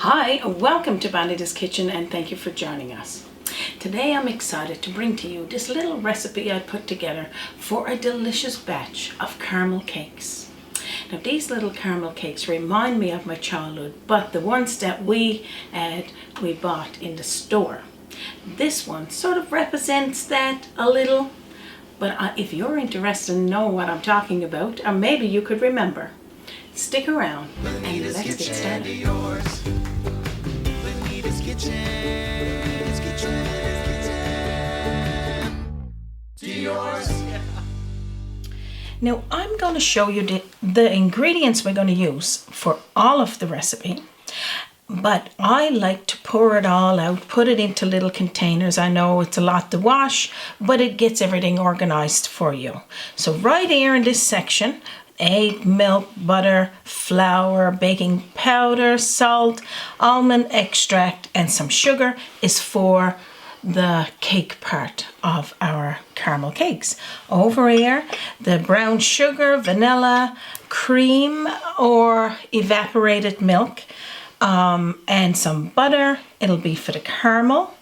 Hi, and welcome to Bonita's Kitchen, and thank you for joining us. Today I'm excited to bring to you this little recipe I put together for a delicious batch of caramel cakes. Now these little caramel cakes remind me of my childhood, but the ones that we bought in the store. This one sort of represents that a little, but if you're interested in knowing what I'm talking about, or maybe you could remember, stick around and let's get started. Now I'm going to show you the ingredients we're going to use for all of the recipe, but I like to pour it all out, put it into little containers. I know it's a lot to wash, but it gets everything organized for you. So right here in this section, egg, milk, butter, flour, baking powder, salt, almond extract, and some sugar is for the cake part of our caramel cakes. Over here, the brown sugar, vanilla, cream or evaporated milk, and some butter. It'll be for the caramel.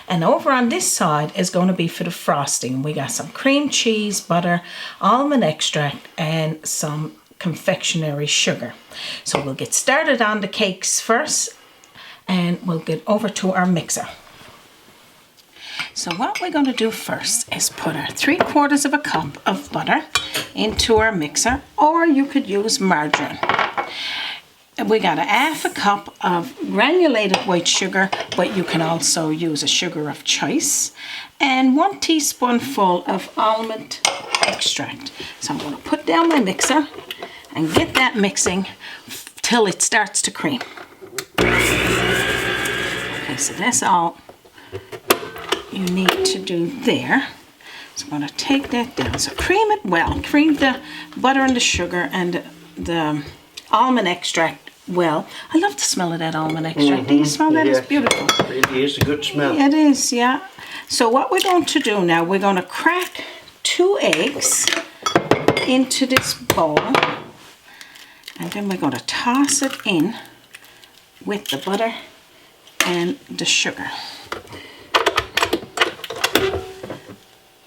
And over on this side is going to be for the frosting. We got some cream cheese, butter, almond extract, and some confectionery sugar. So we'll get started on the cakes first, and we'll get over to our mixer. So what we're going to do first is put our 3/4 of a cup of butter into our mixer, or you could use margarine. And we got a 1/2 cup of granulated white sugar, but you can also use a sugar of choice, and 1 teaspoonful of almond extract. So I'm going to put down my mixer and get that mixing till it starts to cream. Okay, so that's all you need to do there. So I'm going to take that down. So cream it well. Cream the butter and the sugar and the almond extract well. I love the smell of that almond extract. Do you smell that? It's beautiful. It is a good smell. It is, yeah. So what we're going to do now, we're going to crack 2 eggs into this bowl, and then we're going to toss it in with the butter and the sugar.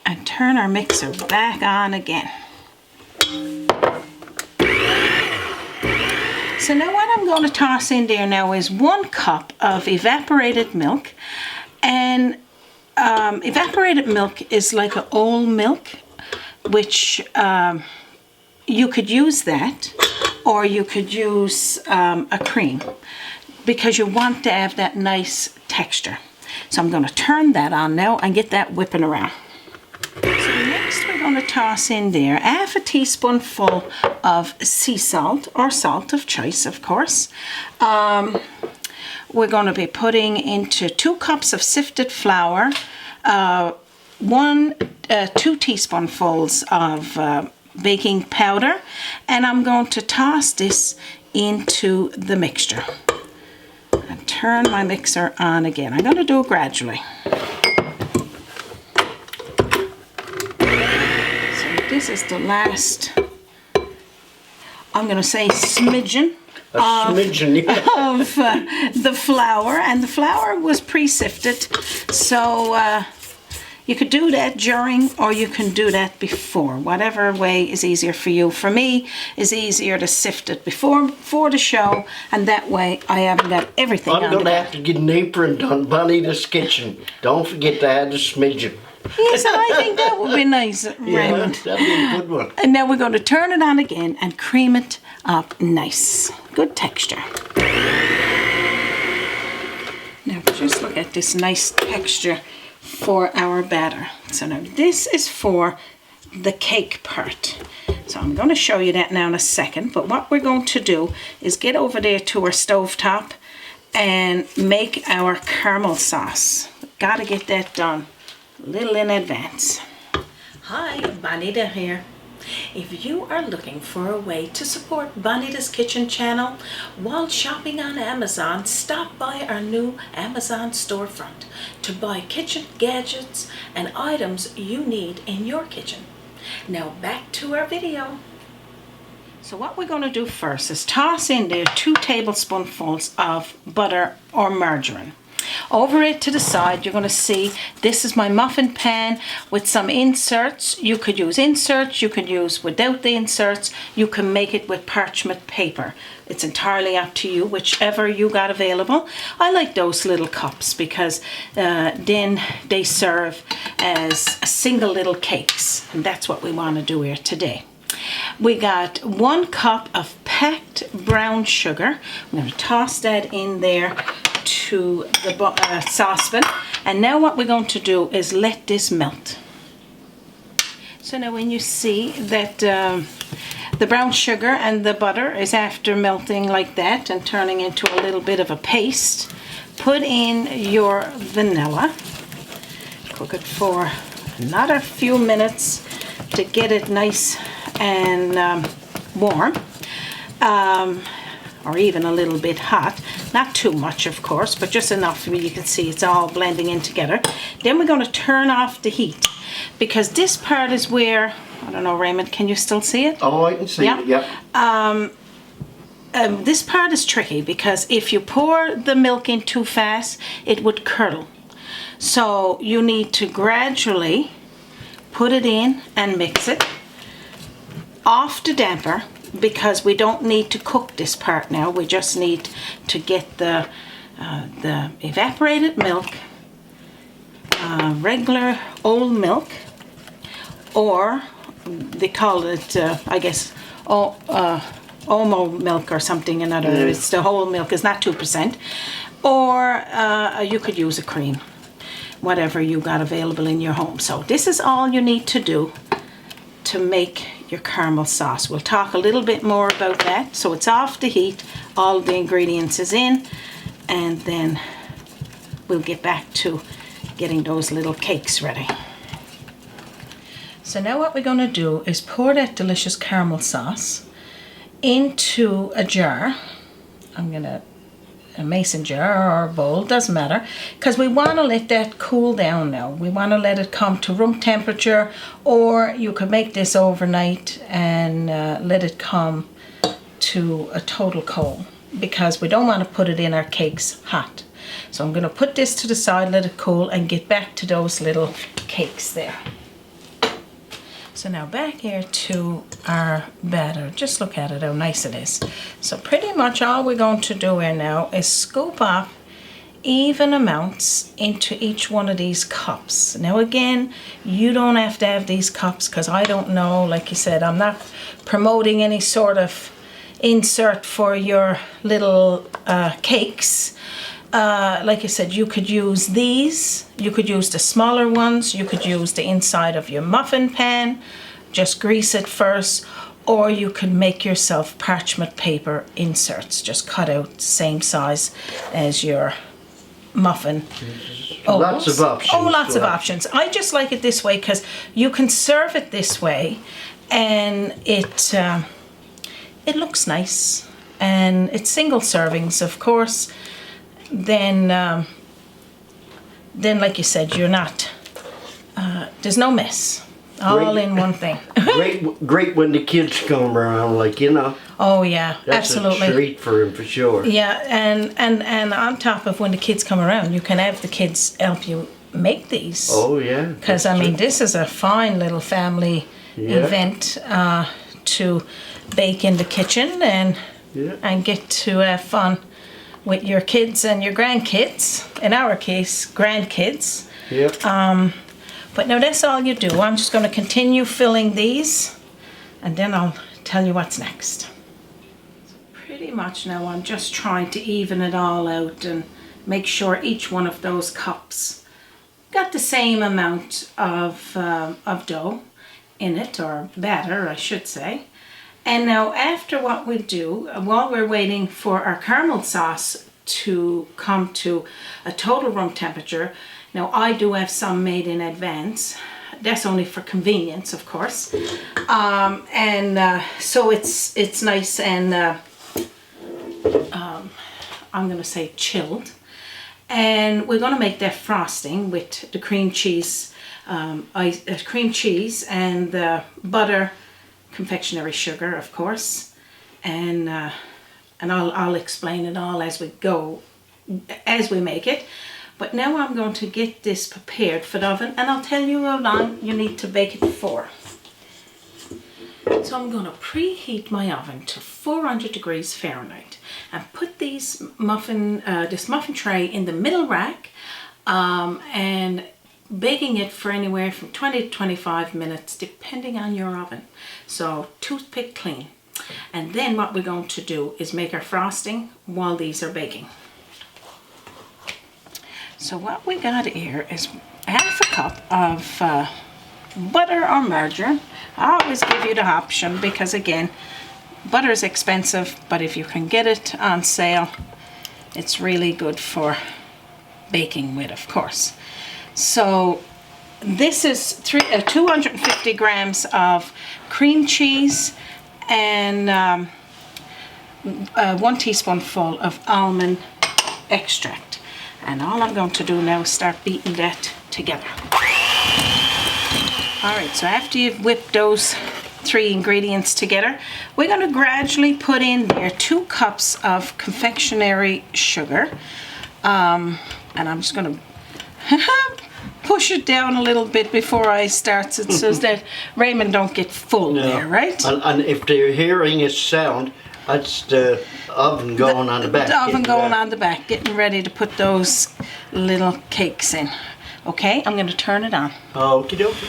And turn our mixer back on again. So now what I'm going to toss in there now is 1 cup of evaporated milk. And evaporated milk is like an old milk, which you could use that, or you could use a cream, because you want to have that nice texture. So I'm going to turn that on now and get that whipping around. So next we're going to toss in there 1/2 teaspoonful of sea salt, or salt of choice, of course. We're going to be putting into 2 cups of sifted flour, 2 teaspoonfuls of baking powder, and I'm going to toss this into the mixture. And turn my mixer on again. I'm going to do it gradually. This is the last, I'm going to say smidgen of the flour, and the flour was pre-sifted, so you could do that during, or you can do that before, whatever way is easier for you. For me, it's easier to sift it before the show, and that way I haven't got everything on. I'm going to have to get an apron done, Bonita's Kitchen. Don't forget to add a smidgen. Yes, I think that would be nice, Raymond. Yeah, that'd be a good one. And now we're going to turn it on again and cream it up nice. Good texture. Now just look at this nice texture for our batter. So now this is for the cake part. So I'm going to show you that now in a second, but what we're going to do is get over there to our stovetop and make our caramel sauce. Got to get that done a little in advance. Hi, Bonita here. If you are looking for a way to support Bonita's Kitchen channel while shopping on Amazon, stop by our new Amazon storefront to buy kitchen gadgets and items you need in your kitchen. Now back to our video. So what we're going to do first is toss in there 2 tablespoonfuls of butter or margarine. Over it to the side, you're going to see this is my muffin pan with some inserts. You could use inserts, you could use without the inserts, you can make it with parchment paper. It's entirely up to you, whichever you got available. I like those little cups because then they serve as single little cakes, and that's what we want to do here today. We got 1 cup of packed brown sugar. I'm going to toss that in there to the saucepan, and now what we're going to do is let this melt. So now when you see that the brown sugar and the butter is after melting like that and turning into a little bit of a paste, put in your vanilla. Cook it for another few minutes to get it nice and warm. Or even a little bit hot. Not too much, of course, but just enough where you can see it's all blending in together. Then we're going to turn off the heat, because this part is where, I don't know, Raymond, can you still see it? Oh, I can see it, yeah. This part is tricky because if you pour the milk in too fast, it would curdle. So you need to gradually put it in and mix it off the damper, because we don't need to cook this part now. We just need to get the evaporated milk, regular old milk, or they call it, I guess, Omo milk or something. In other words, it's the whole milk, is not 2%. Or you could use a cream, whatever you got available in your home. So this is all you need to do to make your caramel sauce. We'll talk a little bit more about that. So it's off the heat, all the ingredients is in, and then we'll get back to getting those little cakes ready. So now what we're going to do is pour that delicious caramel sauce into a jar. I'm going to a mason jar or a bowl, doesn't matter, because we want to let that cool down now. We want to let it come to room temperature, or you could make this overnight and let it come to a total cold, because we don't want to put it in our cakes hot. So I'm going to put this to the side, let it cool, and get back to those little cakes there. So now back here to our batter. Just look at it, how nice it is. So pretty much all we're going to do here now is scoop up even amounts into each one of these cups. Now again, you don't have to have these cups, because I don't know, like you said, I'm not promoting any sort of insert for your little cakes. Like I said, you could use these, you could use the smaller ones, you could use the inside of your muffin pan, just grease it first, or you could make yourself parchment paper inserts, just cut out same size as your muffin. Lots of options. Oh, lots of options. I just like it this way because you can serve it this way, and it looks nice, and it's single servings, of course. Then like you said, you're not, there's no mess, all in one thing. Great when the kids come around, like, you know. Oh yeah, that's absolutely. A treat for them, for sure. Yeah, and on top of when the kids come around, you can have the kids help you make these. Oh yeah. Because I mean, this is a fine little family event to bake in the kitchen and get to have fun with your kids and your grandkids, in our case, grandkids. Yep. But now that's all you do. I'm just going to continue filling these, and then I'll tell you what's next. So pretty much now I'm just trying to even it all out and make sure each one of those cups got the same amount of dough in it, or batter, I should say. And now after what we do, while we're waiting for our caramel sauce to come to a total room temperature, now I do have some made in advance. That's only for convenience, of course. So it's nice and I'm gonna say chilled. And we're gonna make that frosting with the cream cheese, cream cheese and the butter, confectionery sugar, of course, and I'll explain it all as we go, as we make it. But now I'm going to get this prepared for the oven, and I'll tell you how long you need to bake it for. So I'm going to preheat my oven to 400 degrees Fahrenheit and put this muffin tray in the middle rack, and baking it for anywhere from 20 to 25 minutes depending on your oven. So toothpick clean. And then what we're going to do is make our frosting while these are baking. So what we got here is half a cup of butter or margarine. I always give you the option because, again, butter is expensive, but if you can get it on sale, it's really good for baking with, of course. So this is 250 grams of cream cheese and 1 teaspoonful of almond extract. And all I'm going to do now is start beating that together. Alright, so after you've whipped those 3 ingredients together, we're going to gradually put in there 2 cups of confectionery sugar. And I'm just going to push it down a little bit before I start it so that Raymond don't get full there, right? And if they're hearing a sound, that's the oven going on the back. The oven going on the back, getting ready to put those little cakes in. Okay, I'm going to turn it on. Okie dokie.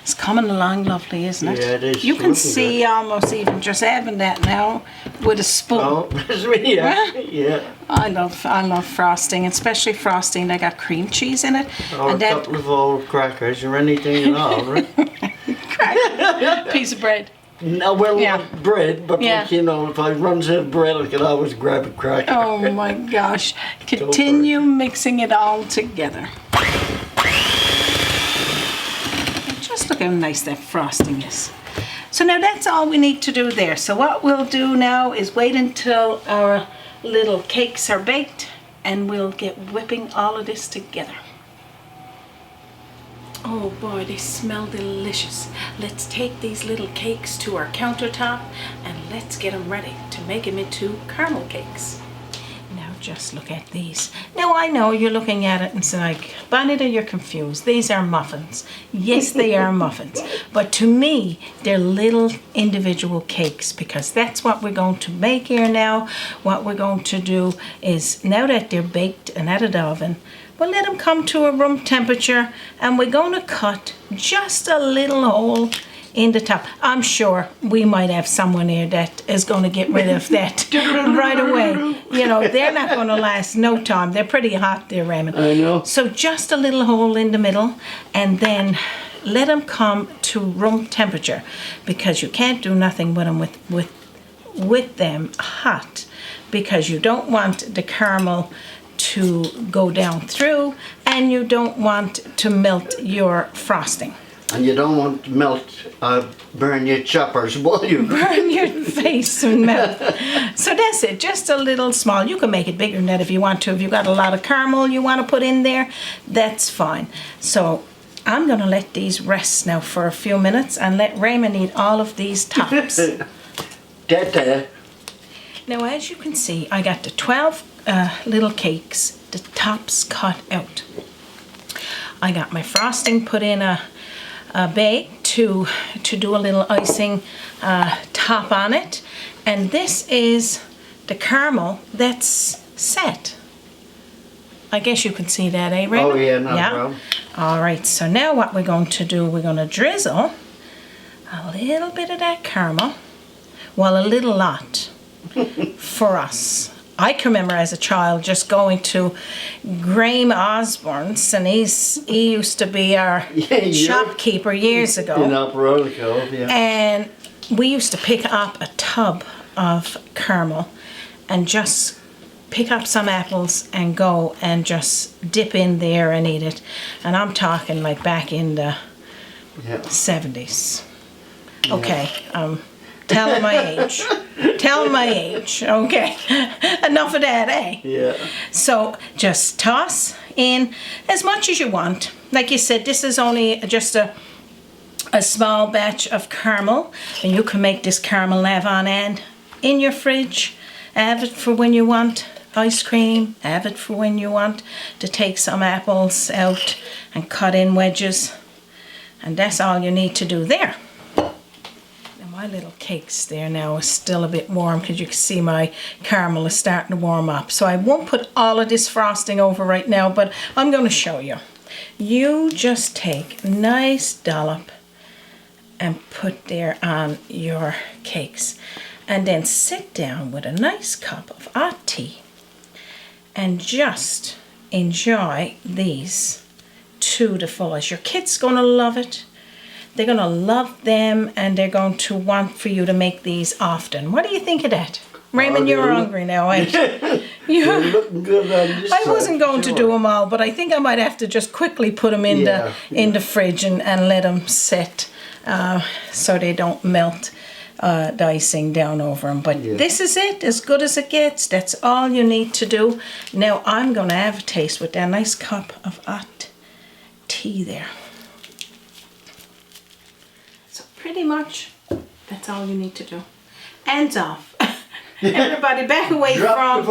It's coming along lovely, isn't it? Yeah, it is. You can see good. Almost even just having that now with a spoon. Oh, yeah. Yeah. I love frosting, especially frosting that got cream cheese in it. Or and a couple of old crackers or anything at all, right? Piece of bread. No, well, not bread, but like, you know, if I runs out of bread, I can always grab a cracker. Oh my gosh. Continue mixing it all together. Just look how nice that frosting is. So now that's all we need to do there. So what we'll do now is wait until our little cakes are baked, and we'll get whipping all of this together. Oh boy, they smell delicious. Let's take these little cakes to our countertop and let's get them ready to make them into caramel cakes. Now just look at these. Now I know you're looking at it and saying, like, Bonita, you're confused. These are muffins. Yes, they are muffins. But to me, they're little individual cakes because that's what we're going to make here now. What we're going to do is, now that they're baked and out of the oven, we'll let them come to a room temperature, and we're going to cut just a little hole in the top. I'm sure we might have someone here that is going to get rid of that right away. You know, they're not going to last no time. They're pretty hot there, Raymond. I know. So just a little hole in the middle, and then let them come to room temperature, because you can't do nothing with them with them hot, because you don't want the caramel to go down through, and you don't want to melt your frosting. And you don't want to melt, burn your choppers while you burn your face and melt. So that's it, just a little small. You can make it bigger than that if you want to. If you've got a lot of caramel you want to put in there, that's fine. So I'm going to let these rest now for a few minutes and let Raymond eat all of these tops. Now, as you can see, I got the 12 little cakes, the tops cut out. I got my frosting put in a bag to do a little icing top on it, and this is the caramel that's set. I guess you can see that, eh, Raymond? Oh yeah, no problem. All right, so now what we're going to do, we're going to drizzle a little bit of that caramel, well, a little lot for us. I can remember as a child just going to Graham Osborne's, and he used to be our shopkeeper years ago. In Almond, yeah. And we used to pick up a tub of caramel and just pick up some apples and go and just dip in there and eat it. And I'm talking like back in the 70s. Yeah. Okay, tell my age. Tell my age, okay. Enough of that, eh? Yeah. So just toss in as much as you want. Like you said, this is only just a a small batch of caramel, and you can make this caramel nav on end in your fridge. Have it for when you want ice cream. Have it for when you want to take some apples out and cut in wedges. And that's all you need to do there. Now my little cakes there now is still a bit warm because you can see my caramel is starting to warm up. So I won't put all of this frosting over right now, but I'm going to show you. You just take a nice dollop and put there on your cakes. And then sit down with a nice cup of hot tea and just enjoy these to the fullest. Your kids going to love it. They're going to love them, and they're going to want for you to make these often. What do you think of that? Raymond, you're hungry now, ain't you? You're looking good on this I wasn't going to do them all, but I think I might have to just quickly put them in the fridge and let them sit so they don't melt the icing down over them. But this is it, as good as it gets. That's all you need to do. Now I'm going to have a taste with that nice cup of hot tea there. So pretty much that's all you need to do. Hands off. Everybody back away from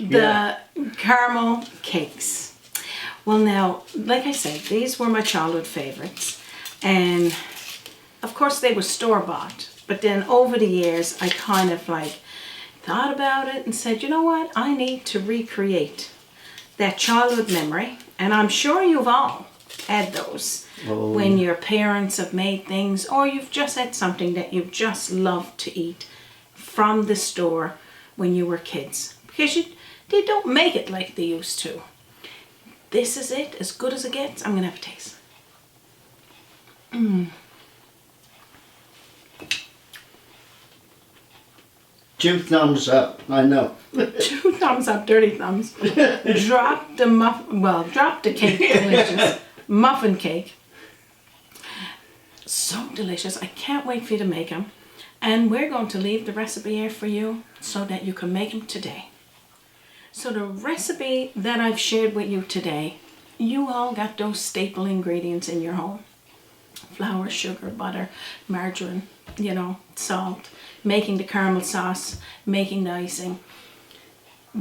the caramel cakes. Well now, like I said, these were my childhood favorites. And of course they were store-bought. But then over the years, I kind of like thought about it and said, you know what? I need to recreate that childhood memory. And I'm sure you've all had those when your parents have made things, or you've just had something that you just loved to eat from the store when you were kids. Because they don't make it like they used to. This is it, as good as it gets. I'm going to have a taste. Two thumbs up, I know. 2 thumbs up, dirty thumbs. Drop the cake, delicious. Muffin cake. So delicious. I can't wait for you to make them. And we're going to leave the recipe here for you so that you can make them today. So the recipe that I've shared with you today, you all got those staple ingredients in your home. Flour, sugar, butter, margarine, salt, making the caramel sauce, making the icing.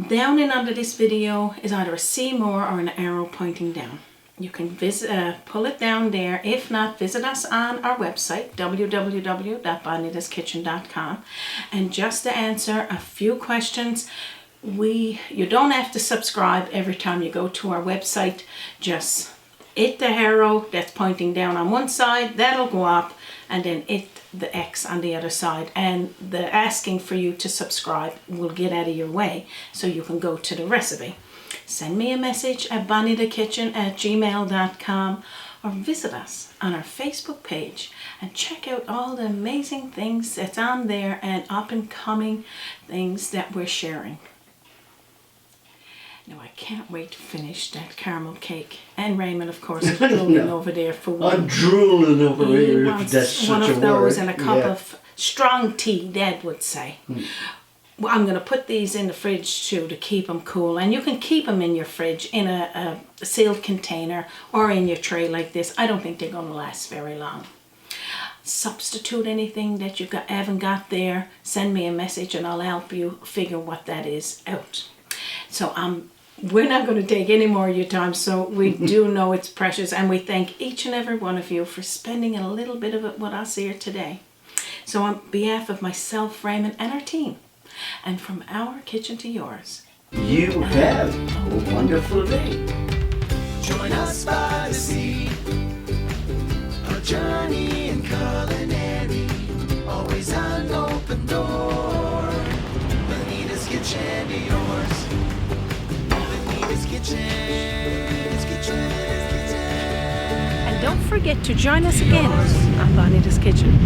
Down and under this video is either a C more or an arrow pointing down. You can pull it down there. If not, visit us on our website, www.BONITA'S.kitchen.com. And just to answer a few questions, you don't have to subscribe every time you go to our website. Just hit the arrow that's pointing down on one side, that'll go up, and then hit the X on the other side, and the asking for you to subscribe will get out of your way so you can go to the recipe. Send me a message at bonita'kitchen@gmail.com or visit us on our Facebook page and check out all the amazing things that's on there and up and coming things that we're sharing. Now I can't wait to finish that caramel cake. And Raymond, of course, is drooling over there for one. I'm drooling over here. Wants that's such one of those and a cup of strong tea, Dad would say. Well, I'm going to put these in the fridge too to keep them cool. And you can keep them in your fridge in a sealed container or in your tray like this. I don't think they're going to last very long. Substitute anything that you haven't got there. Send me a message and I'll help you figure what that is out. So we're not going to take any more of your time, so we do know it's precious, and we thank each and every one of you for spending a little bit of it with us here today. So on behalf of myself, Raymond, and our team, and from our kitchen to yours, you have a wonderful day. Join us by the sea, a journey in culinary, always an open door. Bonita's Kitchen to yours. And don't forget to join us again on Bonita's Kitchen.